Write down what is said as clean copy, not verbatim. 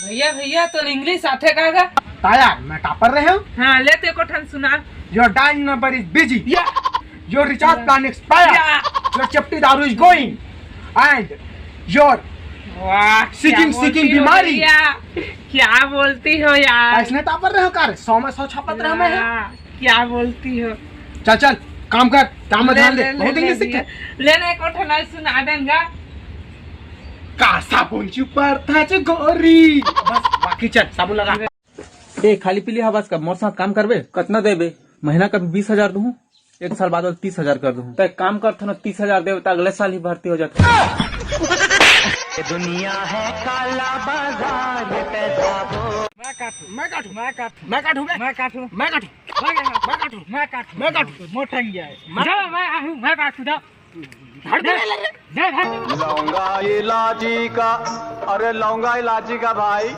भैया भैया तो इंग्लिश आते कागा ताया मैं टॉपर रहे हूँ। हाँ लेते को ठन सुना। Your dial number is busy. Your recharge plan expired. Your chapti daru is going. And your वाह सीकिंग बीमारी। क्या बोलती हो यार। ऐसने टॉपर रहे हो कार 100 में 100 छापत रहे मैं। क्या बोलती हो। चल चल काम कर काम में ध्यान दे। बहुत इंग्लिश सीखे। लेने को ठन सुना देंगा। का साबुन चुपर था च गोरी। बस बाकी चल साबुन लगा। ए खाली पीली हवास का मोर साथ काम करबे कितना देबे महीना का 20,000 दूं 1 साल बाद 30,000 कर दूं तो एक काम करता ना 30,000 देवे तो अगले साल ही भर्ती हो जाता। दुनिया है काला बाजार पैसा वो। मैं काटू मोटंग जाए मैं काटू दा लौंगा इलायची का, अरे लौंगा इलायची का भाई।